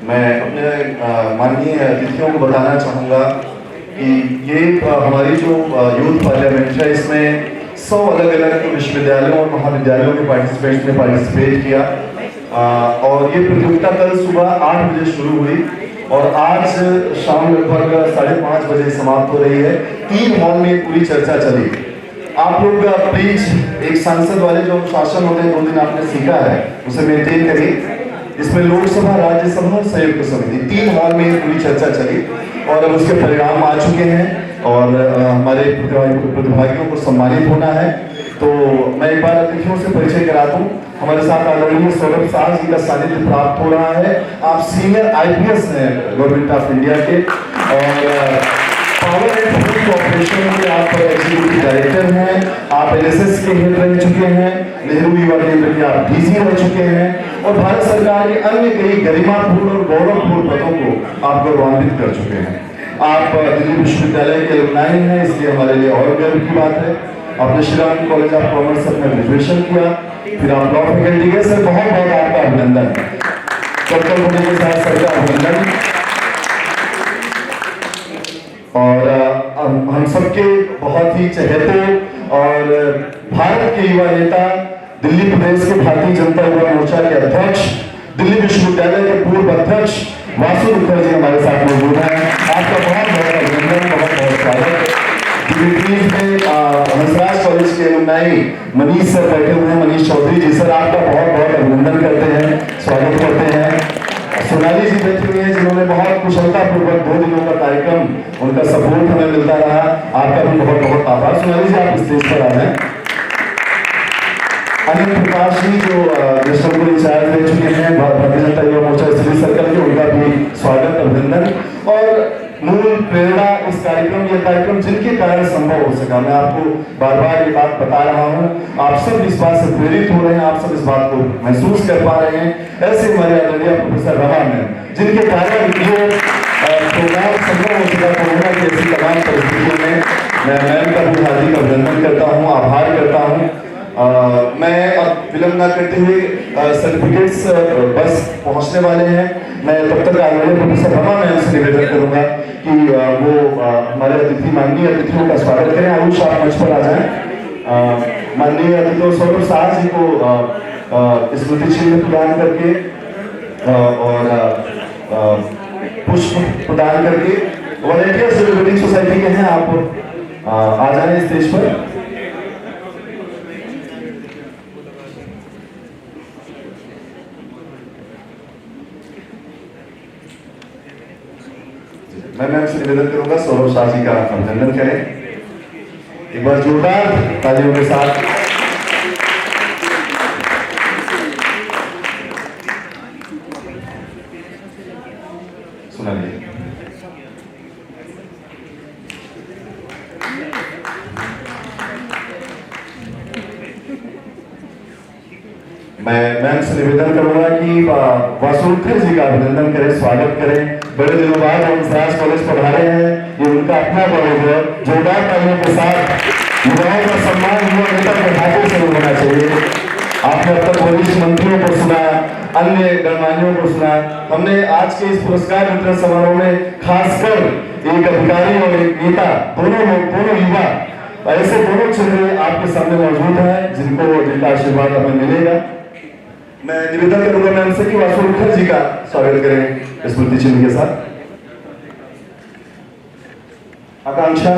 मैं अपने माननीय अतिथियों को बताना चाहूँगा कि ये हमारी जो यूथ पार्लियामेंट है, इसमें 100 अलग अलग विश्वविद्यालयों और महाविद्यालयों के पार्टिसिपेंट्स ने पार्टिसिपेट किया और ये प्रतियोगिता कल सुबह 8 बजे शुरू हुई और आज शाम लगभग 5:30 बजे समाप्त हो रही है। 3 हॉल में पूरी चर्चा चली। आप लोग प्लीज एक सांसद वाले जो शासन होते हैं 2 दिन आपने सीखा है उसे मेंटेन करिए। इसमें लोकसभा, राज्यसभा, संयुक्त समिति 3 हॉल में पूरी चर्चा चली और अब उसके परिणाम आ चुके हैं और हमारे प्रतिभागियों को सम्मानित होना है। तो मैं एक बार अतिथियों से परिचय करा दूं। हमारे साथ आदरणीय सौरभ शाह जी का सानिध्य प्राप्त हो रहा है। आप सीनियर IPS हैं गवर्नमेंट ऑफ इंडिया के और पावर एंड पब्लिक कॉर्पोरेशन के आप एग्जीक्यूटिव डायरेक्टर हैं। आप NSS के हेड रह चुके हैं, नेहरू युवा केंद्र के आप DG रह चुके हैं और भारत सरकार के अन्य कई गरिमापूर्ण और गौरवपूर्ण पदों को आप गौरवान्वित कर चुके हैं। आप दिल्ली विश्वविद्यालय के एलुमनाई हैं, इसलिए हमारे लिए और गर्व की बात है। आपने Shri Ram college of commerce से अपना ग्रेजुएशन किया, फिर आप लॉ फैकल्टी के। सर बहुत बहुत आपका अभिनंदन। कर्तव्य होने के साथ सबका अभिनंदन। और हम सबके बहुत ही चहेते और भारत के युवा नेता, दिल्ली प्रदेश के भारतीय जनता युवा मोर्चा के अध्यक्ष, दिल्ली विश्वविद्यालय के पूर्व अध्यक्ष वासु मुखर्जी हमारे साथ मौजूद हैं। आपका बहुत बहुत अभिनंदन, बहुत बहुत स्वागत। हंसराज कॉलेज के एलुमनाई मनीष सर बैठे हुए हैं, मनीष चौधरी जी। सर आपका बहुत बहुत अभिनंदन करते हैं, स्वागत करते हैं। सोनाली जी बैठी हुई हैं जिन्होंने बहुत कुशलतापूर्वक 2 दिनों का कार्यक्रम, उनका सपोर्ट हमें मिलता रहा। आपका भी बहुत बहुत आभार। सोनाली जी आप स्टेज पर आ जाएं। अनिल प्रकाश जी जो नेशनल को इंचार्ज रह चुके हैं भारतीय जनता युवा मोर्चा दिल्ली सर्कल के, उनका भी स्वागत, अभिनंदन। और मूल प्रेरणा इस कार्यक्रम, यह कार्यक्रम जिनके कारण संभव हो सका, मैं आपको बार बार ये बात बता रहा हूँ। आप सब इस बात से प्रेरित हो रहे हैं, आप सब इस बात को महसूस कर पा रहे हैं। ऐसे हमारे आदरणीय प्रोफेसर रमा मैम, जिनके कारण ये प्रोग्राम संभव हो सका कोरोना की ऐसी तमाम परिस्थितियों में। मैं मैम का भी हार्दिक अभिनंदन करता हूँ, आभार करता हूँ। मैं अब विलंब न करते हुए सर्टिफिकेट्स बस पहुंचने वाले हैं। मैं तब तक आदरणीय प्रोफेसर रमा मैम से निवेदन करूंगा कि वो हमारे अतिथि, माननीय अतिथियों का स्वागत करें। आयुष आप मंच पर आ जाएं। माननीय अतिथियों सौरभ शाह जी को स्मृति चिन्ह प्रदान करके और पुष्प प्रदान करके वॉलंटियर सिविल सोसाइटी के हैं, आप आ जाएं स्टेज पर। मैं मैम से निवेदन करूंगा सौरभ शाह जी का अभिनंदन करें एक बार जोरदार तालियों के साथ। सुनाइए। मैं मैम से निवेदन करूंगा कि वासुदेव जी का अभिनंदन करें, स्वागत करें। बड़े दिनों बाद हंसराज कॉलेज पढ़ा रहे हैं, ये उनका अपना कॉलेज है। जोरदार तालियों के साथ युवाओं का सम्मान युवा नेता के हाथों से होना चाहिए। आपने अब तक वरिष्ठ मंत्रियों को सुना, अन्य गणमान्यों को सुना। हमने आज के इस पुरस्कार वितरण समारोह में खासकर एक अधिकारी और एक नेता, दोनों लोग, दोनों युवा, ऐसे दोनों चेहरे आपके सामने मौजूद हैं जिनका आशीर्वाद हमें मिलेगा। मैं निवेदन करूंगा मैम से कि वासु मुखर्जी का स्वागत करें स्मृति चिन्ह के साथ। आकांक्षा,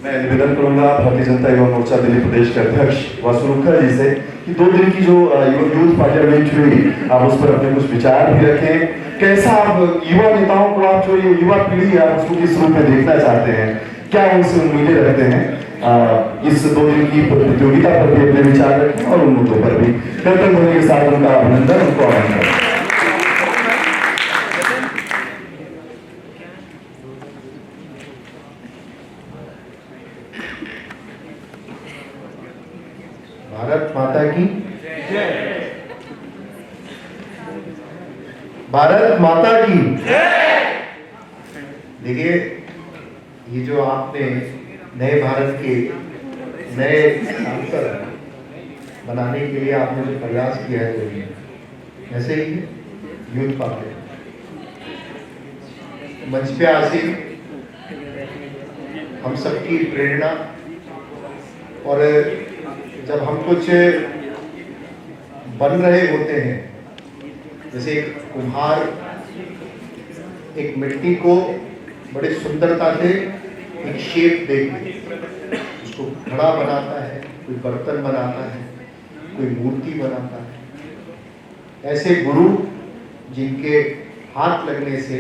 मैं निवेदन करूंगा भारतीय जनता युवा मोर्चा दिल्ली प्रदेश के अध्यक्ष वासुरुखा जी से कि 2 दिन की जो यूथ पार्लियामेंट हुई, आप उस पर अपने कुछ विचार भी रखें। कैसा आप युवा नेताओं को, आप जो ये युवा पीढ़ी है, उसको किस रूप में देखना चाहते हैं, क्या उनसे उम्मीदें रखते हैं? इस 2 दिन की प्रतियोगिता पर भी अपने विचार रखें और उन मुद्दों पर भी कर्तव्य ध्वनि के साथ उनका अभिनंदन, उनको आमंत्रण। भारत माता की जय। भारत माता की जय। देखिए, ये जो आपने नए भारत के नए सांसद बनाने के लिए आपने जो प्रयास किया है, तो ऐसे ही यूथ पार्टी मंच पे आसीन हम सबकी प्रेरणा, और जब हम कुछ बन रहे होते हैं, जैसे एक कुम्हार एक मिट्टी को बड़ी सुंदरता से एक शेप देके उसको घड़ा बनाता है, कोई बर्तन बनाता है, कोई मूर्ति बनाता है, ऐसे गुरु जिनके हाथ लगने से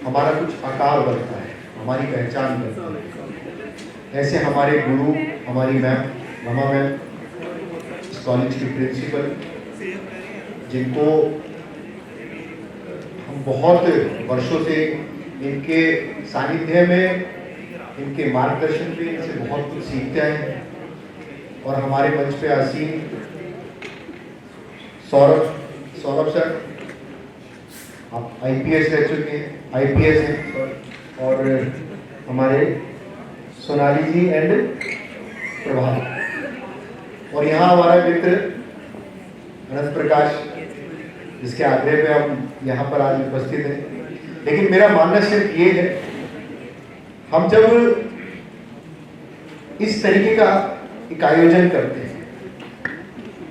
हमारा कुछ आकार बनता है, हमारी पहचान बनती है, ऐसे हमारे गुरु, हमारी मैम रमा मैम, इस कॉलेज की प्रिंसिपल, जिनको हम बहुत वर्षों से इनके सानिध्य में, इनके मार्गदर्शन में इनसे बहुत कुछ सीखते हैं। और हमारे मंच पे आसीन सौरभ सर, आप आईपीएस रह चुके हैं, आईपीएस हैं, और हमारे सोनाली जी एंड प्रभात, और यहाँ हमारा मित्र अनंत प्रकाश, जिसके आग्रह पे हम यहाँ पर आज उपस्थित हैं। लेकिन मेरा मानना सिर्फ ये है, हम जब इस तरीके का एक आयोजन करते हैं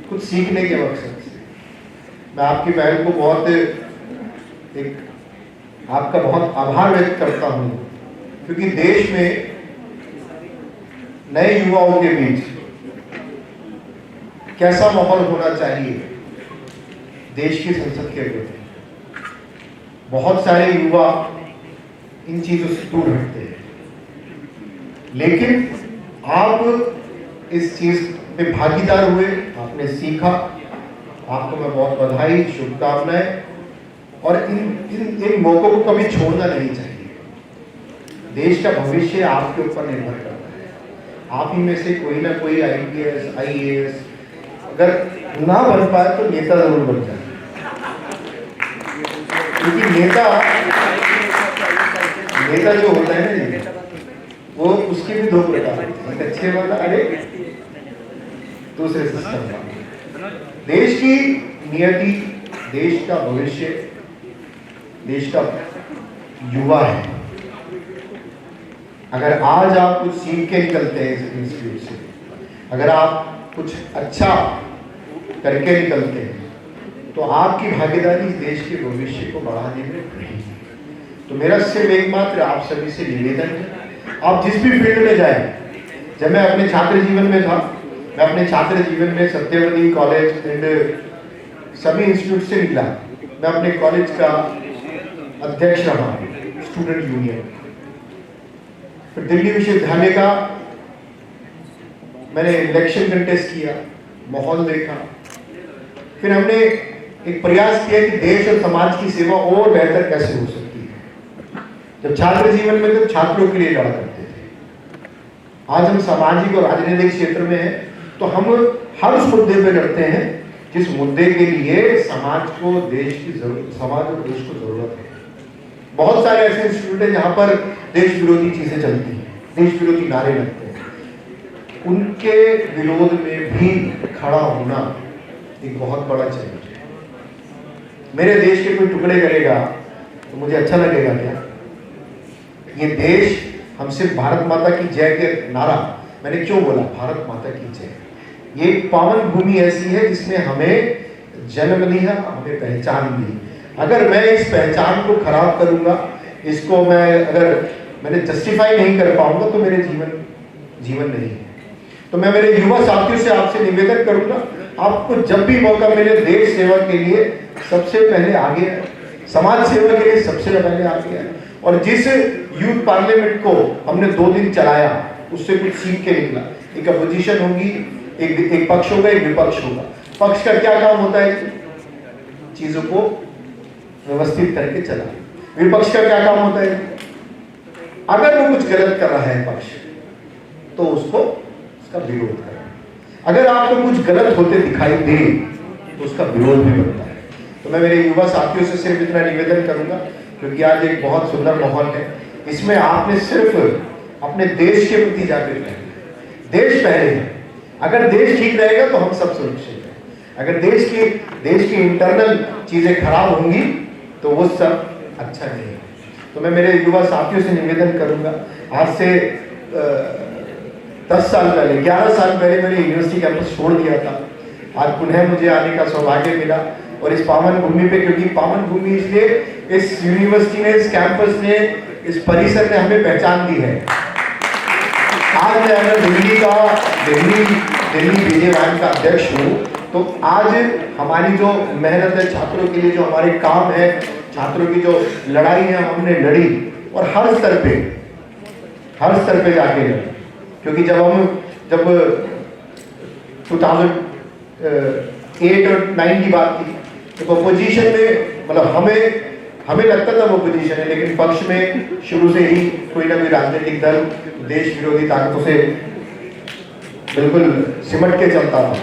कुछ सीखने के मकसद से, मैं आपकी पहल को बहुत आपका बहुत आभार व्यक्त करता हूँ, क्योंकि देश में नए युवाओं के बीच कैसा माहौल होना चाहिए देश की संसद के प्रति, बहुत सारे युवा इन चीजों से दूर हटते हैं। लेकिन आप इस चीज में भागीदार हुए, आपने सीखा, आपको मैं बहुत बधाई, शुभकामनाएं। और इन मौकों को कभी छोड़ना नहीं चाहिए। देश का भविष्य आपके ऊपर निर्भर करता है, आप ही में से कोई ना कोई आईपीएस, आईएएस अगर ना बन पाए तो नेता जरूर बन जाए, क्योंकि नेता जो होता है ना, वो उसके भी 2 प्रकार, एक अच्छे वाला, अरे दूसरे सिस्टम का। देश की नियति, देश का भविष्य, देश का युवा है। अगर आज आप कुछ सीख के निकलते हैं इस इंस्टीट्यूट से, अगर आप कुछ अच्छा करके निकलते हैं, तो आपकी भागीदारी इस देश के भविष्य को बढ़ाने में रहेगी। तो मेरा सिर्फ एकमात्र आप सभी से निवेदन है, आप जिस भी फील्ड में जाएं, जब मैं अपने छात्र जीवन में था, मैं अपने छात्र जीवन में सत्यवती कॉलेज एंड सभी इंस्टीट्यूट से निकला, मैं अपने कॉलेज का अध्यक्ष रहा, स्टूडेंट यूनियन, फिर दिल्ली विश्वविद्यालय का मैंने इलेक्शन कंटेस्ट किया, माहौल देखा, फिर हमने एक प्रयास किया कि देश और समाज की सेवा और बेहतर कैसे हो सकती है। जब छात्र जीवन में तो छात्रों के लिए लड़ा करते थे, आज हम सामाजिक और राजनीतिक क्षेत्र में हैं, तो हम हर उस मुद्दे पे लड़ते हैं जिस मुद्दे के लिए समाज को, देश की जरूरत, समाज और देश को जरूरत है। बहुत सारे ऐसे इंस्टीट्यूट हैं जहां पर देश विरोधी चीजें चलती हैं, देश विरोधी नारे लगते हैं, उनके विरोध में भी खड़ा होना एक बहुत बड़ा चैलेंज है। मेरे देश के कोई टुकड़े करेगा तो मुझे अच्छा लगेगा क्या? ये देश, हम सिर्फ भारत माता की जय के नारा, मैंने क्यों बोला भारत माता की जय, ये पावन भूमि ऐसी है जिसने हमें जन्म दिया, हमें पहचान दी। अगर मैं इस पहचान को खराब करूंगा, इसको मैंने जस्टिफाई नहीं कर पाऊंगा, तो मेरे जीवन जीवन नहीं है। तो मैं मेरे युवा साथियों से आपसे निवेदन करूंगा, आपको जब भी मौका मिले देश सेवा के लिए सबसे पहले आगे आए, समाज सेवा के लिए सबसे पहले आगे आए। और जिस यूथ पार्लियामेंट को हमने 2 दिन चलाया उससे कुछ सीख के निकला। एक अपोजिशन होगी, एक पक्ष होगा, एक विपक्ष होगा। पक्ष का क्या काम होता है? चीजों को व्यवस्थित करके चलाना। विपक्ष का क्या काम होता है? अगर वो कुछ गलत कर रहा है पक्ष, तो उसका विरोध करना। अगर आपको कुछ गलत होते दिखाई दे तो उसका विरोध भी बनता है। तो मैं मेरे युवा साथियों से सिर्फ इतना निवेदन करूंगा, क्योंकि आज एक बहुत सुंदर माहौल है, इसमें आपने सिर्फ अपने देश के प्रति जागृत रहना है। देश पहले है। अगर देश ठीक रहेगा तो हम सब सुरक्षित हैं। अगर देश की इंटरनल चीजें खराब होंगी तो वो सब अच्छा नहीं है। तो मैं मेरे युवा साथियों से निवेदन करूंगा, आज से 10 साल पहले, 11 साल पहले मैंने यूनिवर्सिटी कैंपस छोड़ दिया था। आज पुनः मुझे आने का सौभाग्य मिला और इस पावन भूमि पे, क्योंकि पावन भूमि इसलिए इस यूनिवर्सिटी ने, इस कैंपस ने, इस परिसर ने हमें पहचान दी है। आज मैं अगर दिल्ली बीजेवान का अध्यक्ष हूँ तो आज हमारी जो मेहनत है छात्रों के लिए, जो हमारे काम है, छात्रों की जो लड़ाई है हमने लड़ी, और हर स्तर पे जाके लड़ी। क्योंकि जब 2008 और 9 की बात थी तो अपोजिशन में, मतलब हमें लगता था वो अपोजिशन है, लेकिन पक्ष में शुरू से ही कोई ना कोई राजनीतिक दल देश विरोधी ताकतों से बिल्कुल सिमट के चलता था।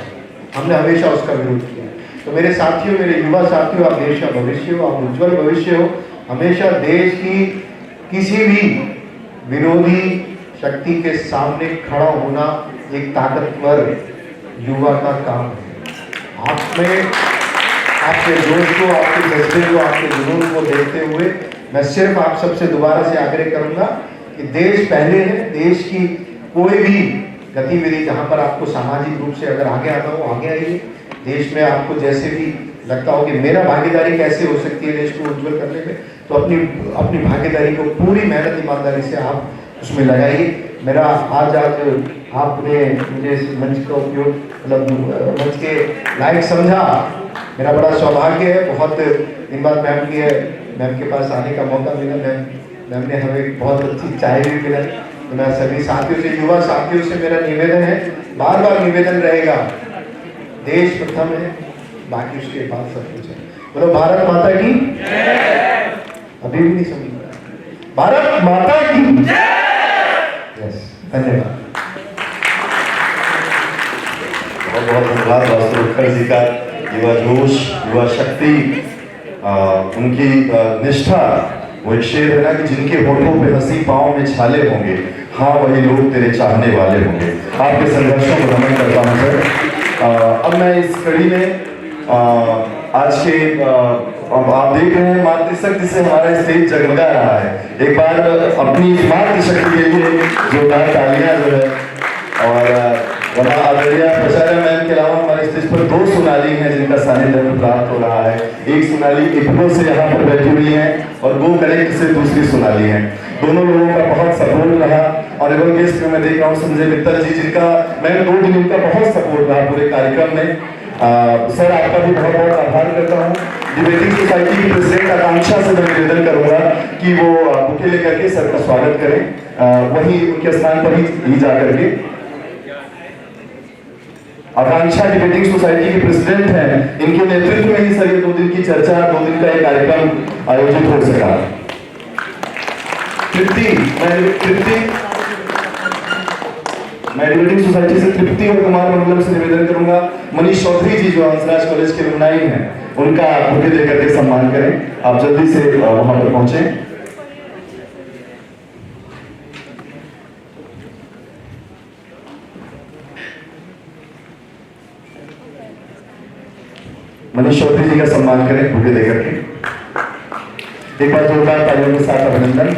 हमने हमेशा उसका विरोध किया। तो मेरे साथियों, मेरे युवा साथियों, आप देश का भविष्य हो, आप उज्जवल भविष्य हो। हमेशा देश की किसी भी विरोधी शक्ति के सामने खड़ा होना एक ताकतवर युवा का काम है। आपके जोश को, आपके जज्बे को, आपके जुनून को देखते हुए मैं सिर्फ आप सबसे दोबारा से आग्रह करूंगा कि देश पहले है। देश की कोई भी गतिविधि जहां पर आपको सामाजिक रूप से अगर आगे आना हो, आगे आइए। देश में आपको जैसे भी लगता हो कि मेरा भागीदारी कैसे हो सकती है देश को उज्जवल करने में, तो अपनी भागीदारी को पूरी मेहनत ईमानदारी से आप उसमें लगाइए। मेरा आज आपने मुझे इस मंच का उपयोग, मतलब मंच के लायक समझा, मेरा बड़ा सौभाग्य है। बहुत दिन बाद मैम के पास आने का मौका मिला। मैम ने हमें बहुत अच्छी चाय भी पिलाई। तो मैं सभी साथियों से, युवा साथियों से मेरा निवेदन है, बार बार निवेदन रहेगा, देश प्रथम है, बाकी उसके बाद सब कुछ है। बोलो भारत माता की, अभी भी नहीं समझ, भारत माता की। यस, धन्यवाद। बहुत बहुत धन्यवाद वासुदेव जी का। युवा जोश, युवा शक्ति, उनकी निष्ठा। वो एक शेर है ना कि जिनके होठों पे हंसी, पाँव में छाले होंगे, हाँ वही लोग तेरे चाहने वाले होंगे। आपके संघर्षों को नमन करता हूँ सर। अब मैं इस कड़ी में आज के अब आप देख रहे हैं मातृशक्ति से हमारा स्टेज जगमगा रहा है। एक बार अपनी मातृशक्ति के लिए जोरदार तालियां जो है। और वहाँ आदरणीय प्रचार्य मैम के अलावा हमारे स्टेज पर 2 सोनाली हैं जिनका सानिध्य प्राप्त हो रहा है। एक सोनाली इग्नू से यहाँ पर बैठी हुई है और गो कनेक्ट से दूसरी सोनाली है। दोनों लोगों का बहुत सपोर्ट रहा। और एवं गेस्ट में मैं देख रहा हूँ संजय मित्तल जी, जिनका मैं 2 दिन इनका बहुत सपोर्ट रहा पूरे कार्यक्रम में। सर आपका भी बहुत बहुत आभार करता हूँ। डिबेटिंग सोसाइटी की प्रेसिडेंट आकांक्षा से मैं निवेदन करूंगा कि वो बुके लेकर के सर का स्वागत करें, वही उनके स्थान पर ही जा करके। आकांक्षा डिबेटिंग सोसाइटी के प्रेसिडेंट हैं, इनके नेतृत्व में ही सर ये 2 दिन की चर्चा, 2 दिन का एक कार्यक्रम आयोजित हो सका। मैं डिबेटिंग सोसाइटी से तृप्ति और कुमार मंडलम से निवेदन करूंगा, मनीष चौधरी जी जो हंसराज कॉलेज के अलुमनाई हैं, उनका बुके देकर के सम्मान करें। आप जल्दी से वहां पर पहुंचे। मनीष चौधरी जी का सम्मान करें बुके देकर के। एक बार जोरदार तालियों के साथ अभिनंदन।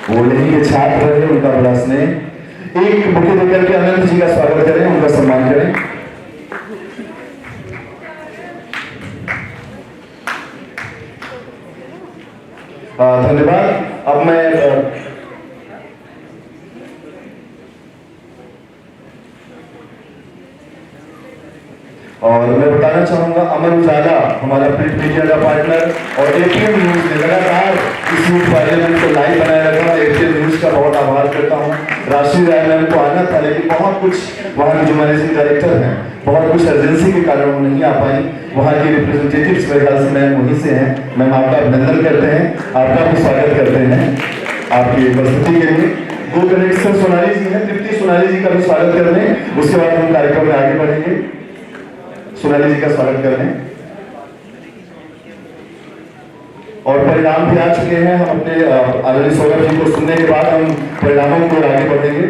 वो यहीं के छात्र रहे, उनका बड़ा स्नेह। एक बुके देकर के अनंत जी का स्वागत करें, उनका सम्मान करें। धन्यवाद। अब मैं और मैं बताना चाहूँगा अमर उजाला हमारा प्रिंट मीडिया का पार्टनर और एपीएम न्यूज़ ने लगातार इस यूथ पार्लियामेंट को लाइव बनाए रखा। एपीएम न्यूज़ का बहुत आभार करता हूँ। राष्ट्रीय राजधानी को आना था लेकिन बहुत कुछ वहाँ के जो मैनेजिंग डायरेक्टर हैं बहुत कुछ अर्जेंसी के कारण वो नहीं आ पाई। वहाँ के रिप्रेजेंटेटिव्स मेरे ख्याल से मैम वहीं से हैं। मैम आपका अभिनंदन करते हैं, आपका भी स्वागत करते हैं आपकी उपस्थिति के लिए। गो कनेक्ट सर सोनाली जी हैं, तृप्ति सोनाली जी का भी स्वागत कर लें, उसके बाद हम कार्यक्रम में आगे बढ़ेंगे। सोनाली जी का स्वागत कर लें। और परिणाम भी आ चुके हैं। हम अपने आदरणीय सौरभ जी को सुनने के बाद हम परिणामों की ओर आगे बढ़ेंगे।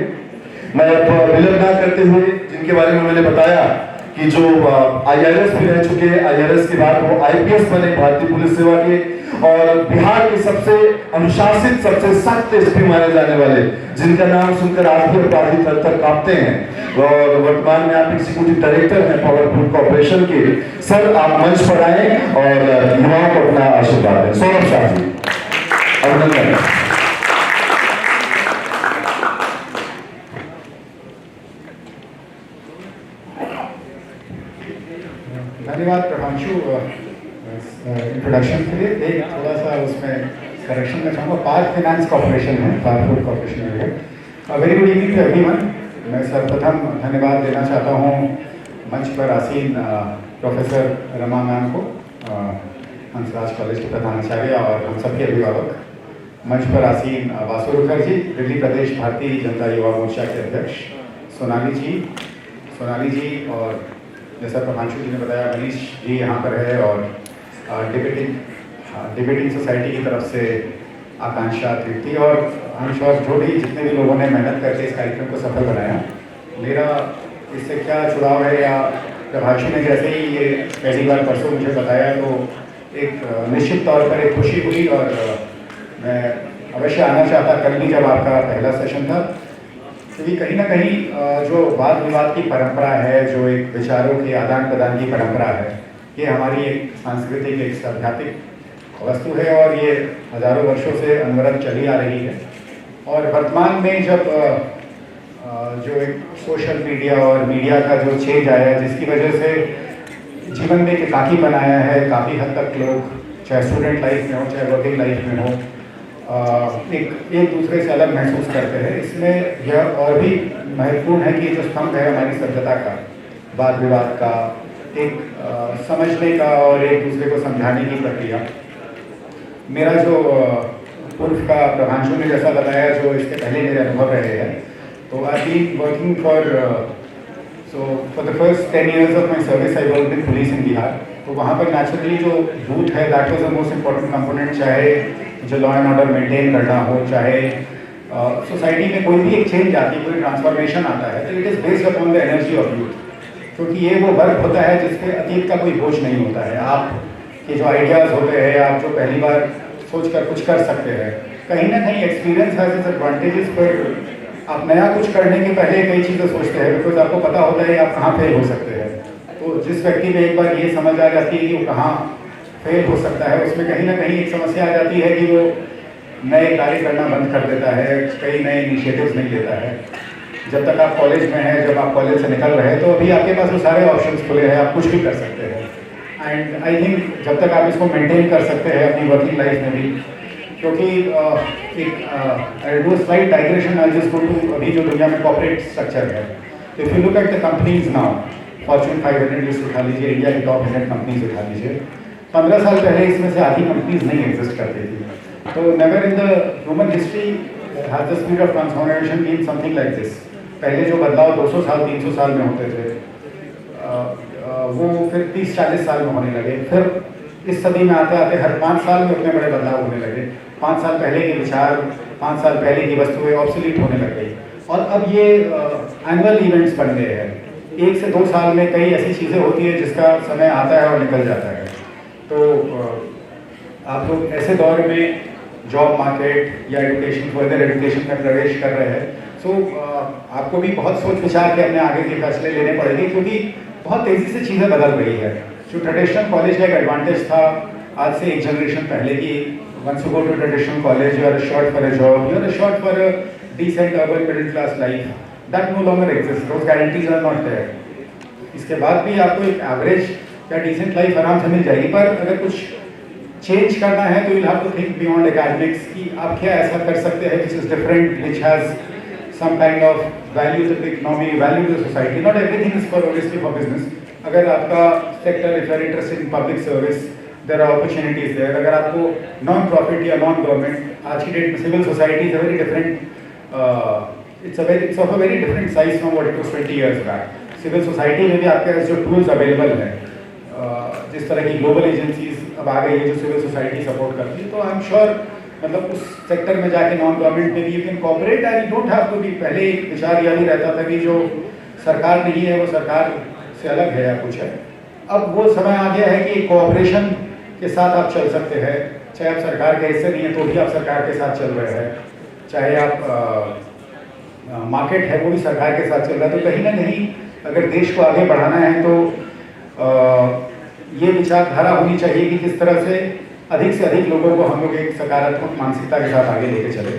मैं अब विलंब ना करते हुए जिनके बारे में मैंने बताया कि जो IRS भी रह चुके हैं, IRS के बाद वो IPS बने भारतीय पुलिस सेवा के, और बिहार के सबसे अनुशासित सबसे सख्त एसपी माने जाने वाले जिनका नाम सुनकर आज भी अपराधी थर-थर कांपते हैं, और वर्तमान में आप एग्जीक्यूटिव डायरेक्टर हैं पावरफुल कॉर्पोरेशन के। सर आप मंच पर आए और युवाओं को अपना आशीर्वाद दें। सौरभ शाह जी, अभिनंदन। धन्यवाद प्रभांशु इंट्रोडक्शन के लिए। एक थोड़ा सा उसमें करेक्शन में चाहूँगा, पार्क फाइनेंस कॉर्पोरेशन है, पावरफुल कॉर्पोरेशन है। Very good evening to everyone. मैं सर्वप्रथम धन्यवाद देना चाहता हूँ मंच पर आसीन प्रोफेसर रमा मैम को, हंसराज कॉलेज के प्रधानाचार्य और हम सबके अभिभावक, मंच पर आसीन वासु मुखर्जी, दिल्ली प्रदेश भारतीय जनता युवा मोर्चा के अध्यक्ष, सोनाली जी, और जैसा प्रभांशु जी ने बताया मनीष जी यहाँ पर है, और डिबेटिंग सोसाइटी की तरफ से आकांक्षा, तृप्ति और अंश और जो भी जितने भी लोगों ने मेहनत करके इस कार्यक्रम को सफल बनाया। मेरा इससे क्या जुड़ाव है, या प्रभांशु ने जैसे ही ये पहली बार परसों मुझे बताया तो एक निश्चित तौर पर एक खुशी हुई, और मैं अवश्य आना चाहता कल भी जब आपका पहला सेशन था, क्योंकि कहीं ना कहीं जो वाद विवाद की परंपरा है, जो एक विचारों के आदान प्रदान की परंपरा है, ये हमारी एक सांस्कृतिक एक सैद्धांतिक वस्तु है और ये हजारों वर्षों से अनवरत चली आ रही है। और वर्तमान में जब जो एक सोशल मीडिया और मीडिया का जो चेंज आया है, जिसकी वजह से जीवन में एक एकाकी बनाया है, काफ़ी हद तक लोग चाहे स्टूडेंट लाइफ में हो चाहे वर्किंग लाइफ में हो, एक दूसरे से अलग महसूस करते हैं। इसमें यह और भी महत्वपूर्ण है कि जो स्तंभ है हमारी सभ्यता का, वाद विवाद का, एक समझने का और एक दूसरे को समझाने की प्रक्रिया। मेरा जो पूर्व का प्रभांशु ने जैसा बताया, जो इसके पहले मेरे अनुभव रहे हैं, तो I been working for the first 10 years of my service I work in police in Bihar. तो वहाँ पर नेचुरली जो यूथ है that was the most important component, चाहे जो लॉ एंड ऑर्डर मेंटेन करना हो, चाहे सोसाइटी में कोई भी एक चेंज आती है, कोई ट्रांसफॉर्मेशन आता है, तो it is based upon the energy of youth. क्योंकि ये वो वर्क होता है जिसपे अतीत का कोई बोझ नहीं होता है। आप के जो आइडियाज़ होते हैं, आप जो पहली बार सोच कर कुछ कर सकते हैं, कहीं ना कहीं एक्सपीरियंस हैज़ इट्स एडवांटेजेस, पर आप नया कुछ करने के पहले कई चीज़ें सोचते हैं, बिकॉज आपको पता होता है आप कहाँ फेल हो सकते हैं। तो जिस व्यक्ति में एक बार ये समझ आ जाती है कि वो कहाँ फेल हो सकता है, उसमें कहीं ना कहीं एक समस्या आ जाती है कि वो नए कार्य करना बंद कर देता है, कई नए इनिशिएटिव्स नहीं लेता है। जब तक आप कॉलेज में हैं, जब आप कॉलेज से निकल रहे हैं, तो अभी आपके पास वो सारे ऑप्शंस खुले हैं, आप कुछ भी कर सकते हैं। एंड आई थिंक जब तक आप इसको मेंटेन कर सकते हैं अपनी वर्किंग लाइफ में भी, क्योंकि एक do slide digression I just go to अभी जो दुनिया में कॉर्पोरेट स्ट्रक्चर है। If you look at the companies now, Fortune 500 list उठा लीजिए, इंडिया की टॉप 100 कंपनीज उठा लीजिए, 15 साल पहले इसमें से आधी कंपनीज नहीं एग्जिस्ट करती थी। तो never in the human history has the speed of transformation been something like this. पहले जो बदलाव 200 साल 300 साल में होते थे, वो फिर 30-40 साल में होने लगे, फिर इस सदी में आते आते हर 5 साल में उतने बड़े बदलाव होने लगे। 5 साल पहले के विचार, 5 साल पहले की वस्तुएं ऑब्सोलीट होने लग गई, और अब ये एनुअल इवेंट्स बन गए हैं। 1 से 2 साल में कई ऐसी चीज़ें होती है जिसका समय आता है और निकल जाता है। तो आप लोग ऐसे दौर में जॉब मार्केट या एजुकेशन, फर्दर एजुकेशन में प्रवेश कर रहे हैं, सो आपको भी बहुत सोच विचार के अपने आगे के फैसले लेने पड़ेंगे, क्योंकि बहुत तेज़ी से चीज़ें बदल रही है। जो ट्रेडिशनल कॉलेज का एक एडवांटेज था आज से एक जनरेशन पहले की, once you go to traditional college, you are assured for a job, you are assured for a decent urban middle class life. That no longer exists. Those guarantees are not there. इसके बाद भी आपको एक average या decent life आराम से मिल जाएगी। पर अगर कुछ चेंज करना है तो you have to think beyond academics कि आप क्या ऐसा कर सकते हैं which is different, which has some kind of value to the economy, value to the society. Not everything is for obviously for business. अगर आपका sector, if you are interested in public service, there are opportunities there. अगर आपको non profit या non government, आज की date में civil society is a very different, it's of a very different size from what it was 20 years back. Civil society में भी आपके पास जो tools available हैं, जिस तरह की global agencies अब आ गई है जो civil society support करती है, तो I'm sure मतलब उस सेक्टर में जाके नॉन गवर्नमेंट में भी you can cooperate and you don't have to be. पहले एक विचार यह भी रहता था कि जो सरकार नहीं है वो सरकार से अलग है या कुछ है। अब वो समय आ गया है कि कोऑपरेशन के साथ आप चल सकते हैं, चाहे आप सरकार के हिस्से नहीं है तो भी आप सरकार के साथ चल रहे हैं, चाहे आप मार्केट है वो भी सरकार के साथ चल रहा है। तो कहीं ना कहीं अगर देश को आगे बढ़ाना है तो ये विचारधारा होनी चाहिए कि किस तरह से अधिक लोगों को हम लोग एक सकारात्मक मानसिकता के साथ आगे लेके चले।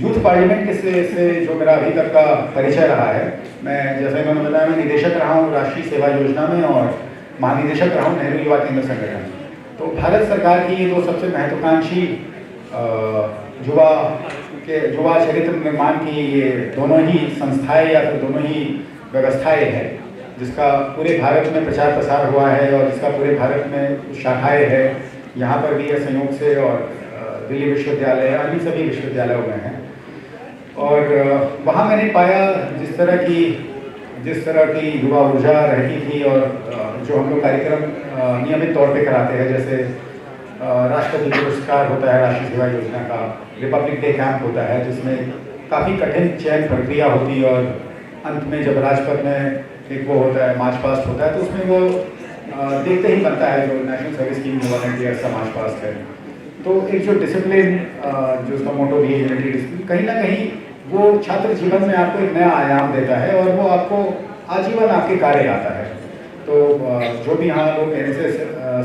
यूथ पार्लियामेंट से जो मेरा अभी तक का परिचय रहा है, मैं जैसे मैंने बताया मैं निदेशक रहा हूँ राष्ट्रीय सेवा योजना में और महानिदेशक रहा हूँ नेहरू युवा केंद्र संगठन। तो भारत सरकार की ये दो सबसे महत्वाकांक्षी युवा चरित्र निर्माण की ये दोनों ही संस्थाएं या फिर दोनों ही व्यवस्थाएं हैं, जिसका पूरे भारत में प्रचार प्रसार हुआ है और जिसका पूरे भारत में शाखाएँ हैं। यहाँ पर भी है संयोग से और दिल्ली विश्वविद्यालय अन्य सभी विश्वविद्यालयों में हैं। और वहाँ मैंने पाया जिस तरह की युवा ऊर्जा रहती थी और जो हम लोग कार्यक्रम नियमित तौर पे कराते हैं, जैसे राष्ट्रपति पुरस्कार होता है राष्ट्रीय सेवा योजना का, रिपब्लिक डे कैंप होता है जिसमें काफ़ी कठिन चयन प्रक्रिया होती है और अंत में जब राजपथ में एक वो होता है मार्च पास्ट होता है तो उसमें वो देखते ही बनता है जो नेशनल सर्विस स्कीम वॉलंटियर का मार्च पास्ट है। तो एक जो डिसिप्लिन जो उसका मोटो भी है यूनिटी डिसिप्लिन, कहीं ना कहीं वो छात्र जीवन में आपको एक नया आयाम देता है और वो आपको आजीवन आपके कार्य आता है। तो जो भी यहाँ लोग एनएसएस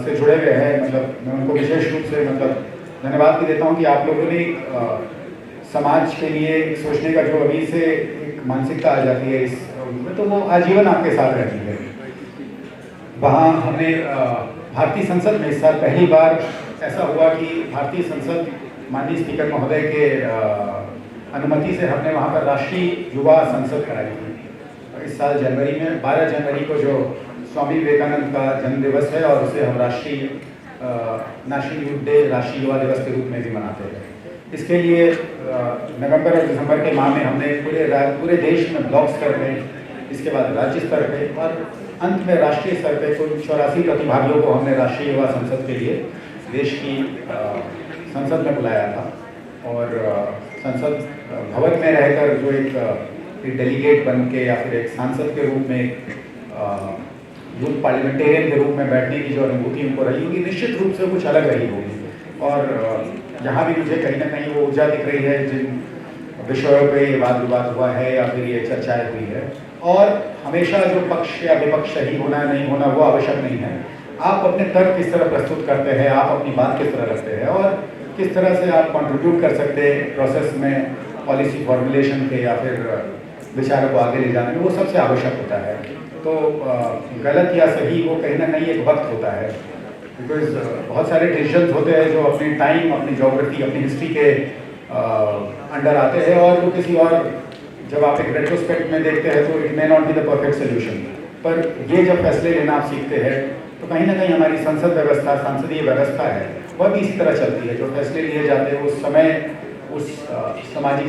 से जुड़े हुए हैं, मतलब मैं उनको विशेष रूप से मतलब धन्यवाद भी देता हूँ कि आप लोगों ने समाज के लिए सोचने का जो अभी से एक मानसिकता आ जाती है इस में, तो वो आजीवन आपके साथ रहती है। वहाँ हमने भारतीय संसद में इस साल पहली बार ऐसा हुआ कि भारतीय संसद माननीय स्पीकर महोदय के अनुमति से हमने वहाँ पर राष्ट्रीय युवा संसद कराई थी। इस साल जनवरी में 12 जनवरी को जो स्वामी विवेकानंद का जन्म दिवस है और उसे हम राष्ट्रीय नेशनल यूथ डे, राष्ट्रीय युवा दिवस के रूप में भी मनाते हैं। इसके लिए नवंबर और दिसंबर के माह में हमने पूरे देश में ब्लॉक स्तर पे, इसके बाद राज्य स्तर पे और अंत में राष्ट्रीय स्तर पे कुल 84 प्रतिभागियों को हमने राष्ट्रीय युवा संसद के लिए देश की संसद में बुलाया था। और संसद भवन में रहकर जो एक डेलीगेट बन के या फिर एक सांसद के रूप में यूथ पार्लियामेंटेरियन के रूप में बैठने की जो अनुभूति उनको रही होगी, निश्चित रूप से कुछ अलग रही होगी। और यहाँ भी मुझे कहीं ना कहीं वो ऊर्जा दिख रही है जिन विषयों पे ये वाद विवाद हुआ है या फिर ये चर्चाएं हुई है। और हमेशा जो पक्ष या विपक्ष सही होना नहीं होना वो आवश्यक नहीं है। आप अपने तर्क किस तरह प्रस्तुत करते हैं, आप अपनी बात किस तरह रखते हैं और किस तरह से आप कंट्रीब्यूट कर सकते हैं प्रोसेस में, पॉलिसी फॉर्मुलेशन के या फिर विचारों को आगे ले जाने में, वो सबसे आवश्यक होता है। तो गलत या सही वो कहीं ना कहीं एक वक्त होता है, बिकॉज बहुत सारे डिसीजंस होते हैं जो अपने टाइम, अपनी ज्योग्राफी, अपनी हिस्ट्री के अंडर आते हैं और वो किसी और, जब आप एक रेट्रोस्पेक्ट में देखते हैं तो it may not be the perfect solution. पर ये जब फैसले लेना आप सीखते हैं तो कहीं ना कहीं हमारी संसद व्यवस्था, संसदीय व्यवस्था है, वह भी इसी तरह चलती है। जो फैसले लिए जाते हैं उस समय उस सामाजिक